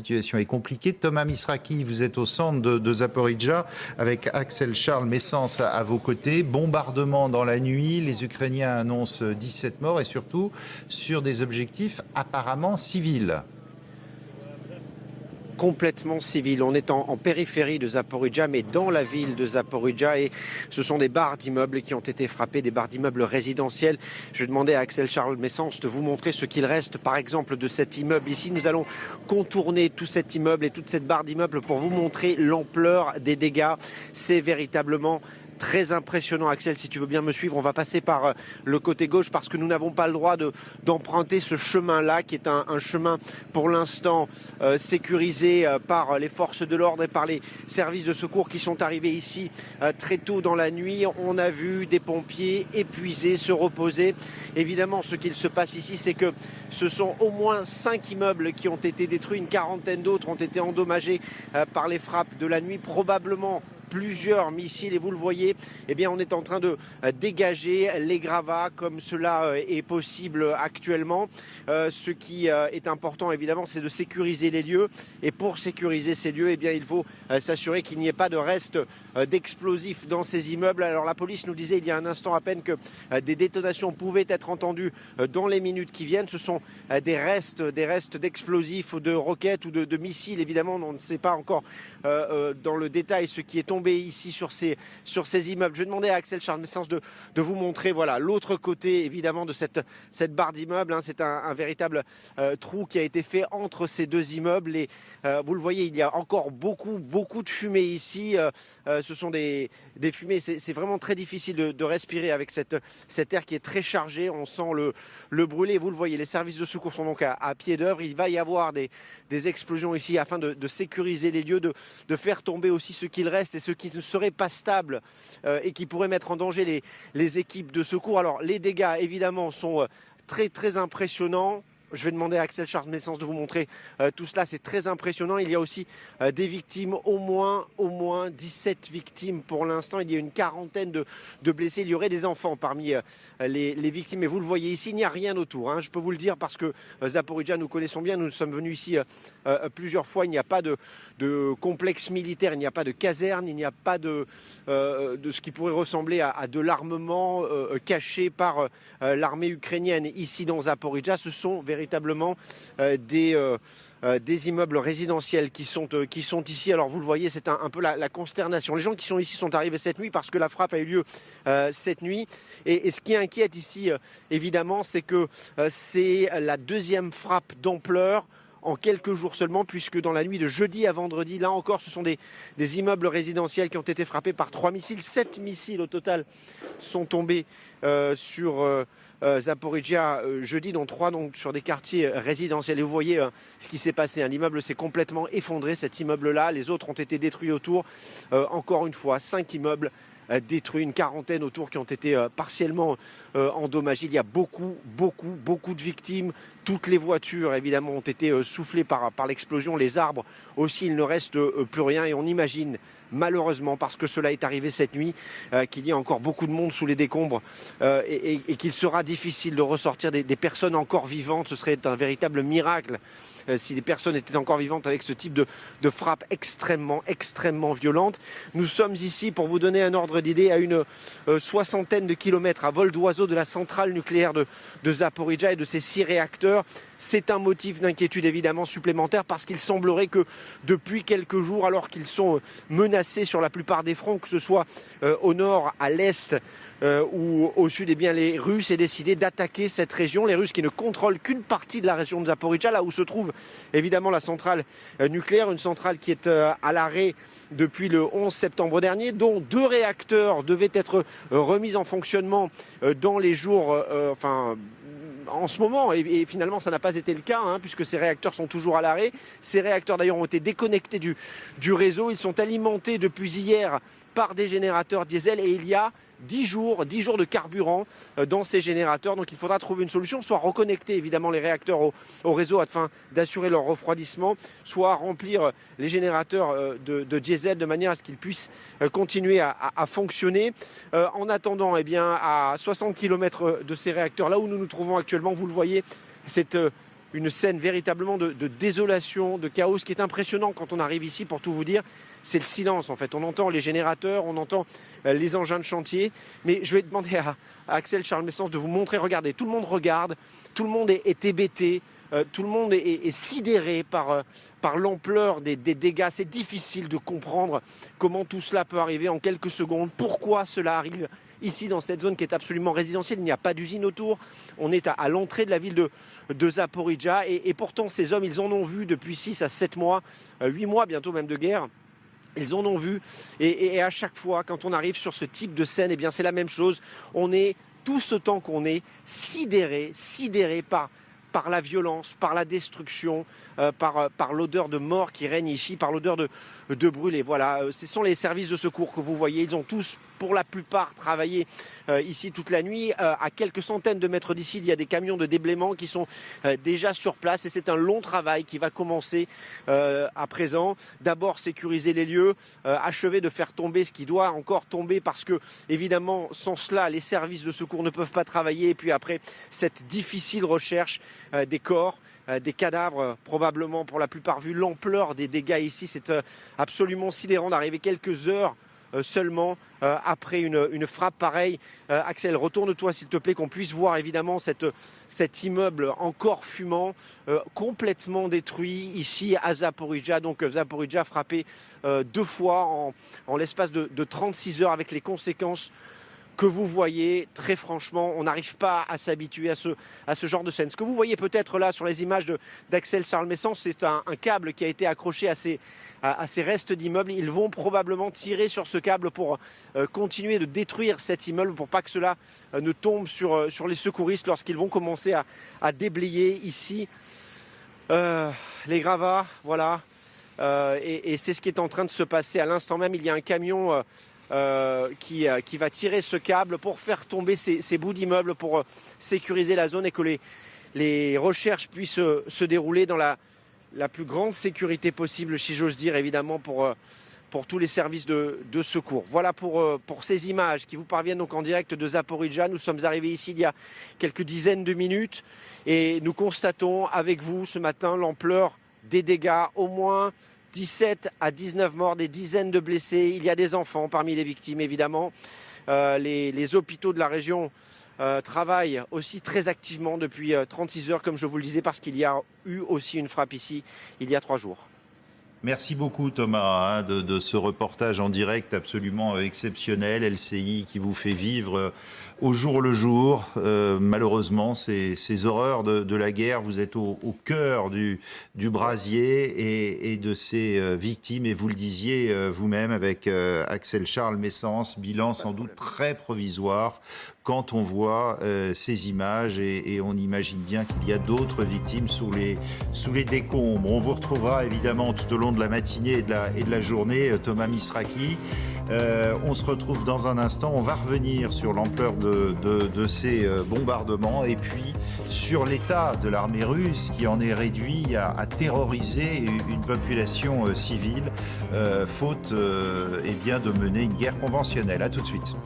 situation est compliquée. Thomas Misraki, vous êtes au centre de Zaporijjia avec Axel Charles Messens à vos côtés. Bombardement dans la nuit, les Ukrainiens annoncent 17 morts et surtout sur des objectifs apparemment civils. Complètement civil. On est en périphérie de Zaporijjia, mais dans la ville de Zaporijjia, et ce sont des barres d'immeubles qui ont été frappées, des barres d'immeubles résidentiels. Je demandais à Axel Charles Messens de vous montrer ce qu'il reste, par exemple, de cet immeuble ici. Nous allons contourner tout cet immeuble et toute cette barre d'immeubles pour vous montrer l'ampleur des dégâts. C'est véritablement très impressionnant. Axel, si tu veux bien me suivre, on va passer par le côté gauche parce que nous n'avons pas le droit d'emprunter ce chemin-là qui est un chemin pour l'instant sécurisé par les forces de l'ordre et par les services de secours qui sont arrivés ici très tôt dans la nuit. On a vu des pompiers épuisés se reposer. Évidemment, ce qu'il se passe ici, c'est que ce sont au moins 5 immeubles qui ont été détruits. Une quarantaine d'autres ont été endommagés par les frappes de la nuit, probablement plusieurs missiles, et vous le voyez, eh bien, on est en train de dégager les gravats comme cela est possible actuellement. Ce qui est important évidemment, c'est de sécuriser les lieux, et pour sécuriser ces lieux, eh bien, il faut s'assurer qu'il n'y ait pas de restes d'explosifs dans ces immeubles. Alors la police nous disait il y a un instant à peine que des détonations pouvaient être entendues dans les minutes qui viennent. Ce sont des restes d'explosifs, de roquettes ou de missiles. Évidemment, on ne sait pas encore dans le détail ce qui est tombé ici sur ces immeubles. Je vais demander à Axel Charles Messens de vous montrer voilà, l'autre côté évidemment de cette barre d'immeubles. C'est un véritable trou qui a été fait entre ces deux immeubles, et vous le voyez, il y a encore beaucoup de fumée ici. Ce sont des fumées, c'est vraiment très difficile de respirer avec cet air qui est très chargé. On sent le brûler. Vous le voyez, les services de secours sont donc à pied d'œuvre. Il va y avoir des explosions ici afin de sécuriser les lieux, de faire tomber aussi ce qu'il reste et ce qui ne serait pas stable et qui pourrait mettre en danger les équipes de secours. Alors les dégâts évidemment sont très impressionnants. Je vais demander à Axel Charles Messens de vous montrer tout cela, c'est très impressionnant. Il y a aussi des victimes, au moins 17 victimes pour l'instant. Il y a une quarantaine de blessés. Il y aurait des enfants parmi les victimes. Et vous le voyez ici, il n'y a rien autour. Je peux vous le dire parce que Zaporijjia, nous connaissons bien. Nous sommes venus ici plusieurs fois. Il n'y a pas de complexe militaire, il n'y a pas de caserne, il n'y a pas de ce qui pourrait ressembler à de l'armement caché par l'armée ukrainienne ici dans Zaporijjia. Ce sont véritablement des immeubles résidentiels qui sont ici. Alors vous le voyez, c'est un peu la consternation. Les gens qui sont ici sont arrivés cette nuit parce que la frappe a eu lieu cette nuit. Et ce qui inquiète ici, évidemment, c'est que c'est la deuxième frappe d'ampleur en quelques jours seulement, puisque dans la nuit de jeudi à vendredi, là encore, ce sont des immeubles résidentiels qui ont été frappés par 3 missiles. 7 missiles au total sont tombés sur Zaporijjia jeudi, dont 3 donc, sur des quartiers résidentiels. Et vous voyez ce qui s'est passé. L'immeuble s'est complètement effondré, cet immeuble-là. Les autres ont été détruits autour. Encore une fois, 5 immeubles détruits, une quarantaine autour qui ont été partiellement endommagés. Il y a beaucoup de victimes. Toutes les voitures, évidemment, ont été soufflées par l'explosion. Les arbres aussi, il ne reste plus rien. Et on imagine, malheureusement, parce que cela est arrivé cette nuit, qu'il y a encore beaucoup de monde sous les décombres et qu'il sera difficile de ressortir des personnes encore vivantes. Ce serait un véritable miracle si les personnes étaient encore vivantes avec ce type de frappe extrêmement violente. Nous sommes ici, pour vous donner un ordre d'idée, à une soixantaine de kilomètres à vol d'oiseau de la centrale nucléaire de Zaporijjia et de ses 6 réacteurs. C'est un motif d'inquiétude évidemment supplémentaire parce qu'il semblerait que depuis quelques jours, alors qu'ils sont menacés sur la plupart des fronts, que ce soit au nord, à l'est ou au sud, eh bien, les Russes aient décidé d'attaquer cette région. Les Russes qui ne contrôlent qu'une partie de la région de Zaporijjia, là où se trouve évidemment la centrale nucléaire, une centrale qui est à l'arrêt depuis le 11 septembre dernier, dont 2 réacteurs devaient être remis en fonctionnement dans les jours, en ce moment, et finalement ça n'a pas été le cas, puisque ces réacteurs sont toujours à l'arrêt. Ces réacteurs d'ailleurs ont été déconnectés du réseau. Ils sont alimentés depuis hier par des générateurs diesel et il y a 10 jours de carburant dans ces générateurs. Donc il faudra trouver une solution, soit reconnecter évidemment les réacteurs au réseau afin d'assurer leur refroidissement, soit remplir les générateurs de diesel de manière à ce qu'ils puissent continuer à fonctionner. En attendant, à 60 km de ces réacteurs, là où nous nous trouvons actuellement, vous le voyez, cette une scène véritablement de désolation, de chaos. Ce qui est impressionnant quand on arrive ici, pour tout vous dire, c'est le silence en fait. On entend les générateurs, on entend les engins de chantier. Mais je vais demander à Axel Charles Messens de vous montrer. Regardez, tout le monde regarde, tout le monde est hébété. Tout le monde est sidéré par l'ampleur des dégâts. C'est difficile de comprendre comment tout cela peut arriver en quelques secondes. Pourquoi cela arrive ici dans cette zone qui est absolument résidentielle. Il n'y a pas d'usine autour. On est à l'entrée de la ville de Zaporijjia. Et pourtant, ces hommes, ils en ont vu depuis 6 à 7 mois, 8 mois bientôt même de guerre. Ils en ont vu. Et à chaque fois, quand on arrive sur ce type de scène, eh bien, c'est la même chose. On est, tout ce temps qu'on est, sidéré par la violence, par la destruction, par l'odeur de mort qui règne ici, par l'odeur de brûlé. Voilà, ce sont les services de secours que vous voyez. Ils ont tous, pour la plupart, travaillé ici toute la nuit. À quelques centaines de mètres d'ici, il y a des camions de déblaiement qui sont déjà sur place. Et c'est un long travail qui va commencer à présent. D'abord, sécuriser les lieux, achever de faire tomber ce qui doit encore tomber parce que, évidemment, sans cela, les services de secours ne peuvent pas travailler. Et puis après, cette difficile recherche des corps, des cadavres, probablement pour la plupart vu l'ampleur des dégâts ici. C'est absolument sidérant d'arriver quelques heures seulement après une frappe pareille. Axel, retourne-toi s'il te plaît, qu'on puisse voir évidemment cet immeuble encore fumant, complètement détruit ici à Zaporijjia. Donc Zaporijjia frappé 2 fois en l'espace de 36 heures avec les conséquences que vous voyez. Très franchement, on n'arrive pas à s'habituer à ce genre de scène. Ce que vous voyez peut-être là sur les images d'Axel Charles Messens, c'est un câble qui a été accroché à ces restes d'immeubles. Ils vont probablement tirer sur ce câble pour continuer de détruire cet immeuble, pour pas que cela ne tombe sur les secouristes lorsqu'ils vont commencer à déblayer ici les gravats. Voilà. Et c'est ce qui est en train de se passer à l'instant même. Il y a un camion qui va tirer ce câble pour faire tomber ces bouts d'immeubles, pour sécuriser la zone et que les recherches puissent se dérouler dans la plus grande sécurité possible, si j'ose dire, évidemment, pour tous les services de secours. Voilà pour ces images qui vous parviennent donc en direct de Zaporijjia. Nous sommes arrivés ici il y a quelques dizaines de minutes et nous constatons avec vous ce matin l'ampleur des dégâts. Au moins 17 à 19 morts, des dizaines de blessés. Il y a des enfants parmi les victimes, évidemment. Les hôpitaux de la région travaillent aussi très activement depuis 36 heures, comme je vous le disais, parce qu'il y a eu aussi une frappe ici il y a 3 jours. Merci beaucoup Thomas de ce reportage en direct absolument exceptionnel. LCI qui vous fait vivre au jour le jour, malheureusement, ces horreurs de la guerre. Vous êtes au cœur du brasier et de ces victimes. Et vous le disiez vous-même avec Axel Charles Messens, bilan sans doute très provisoire quand on voit ces images et on imagine bien qu'il y a d'autres victimes sous les décombres. On vous retrouvera évidemment tout au long de la matinée et de la journée, Thomas Misraki. On se retrouve dans un instant. On va revenir sur l'ampleur de ces bombardements et puis sur l'état de l'armée russe qui en est réduit à terroriser une population civile faute eh bien, de mener une guerre conventionnelle. À tout de suite.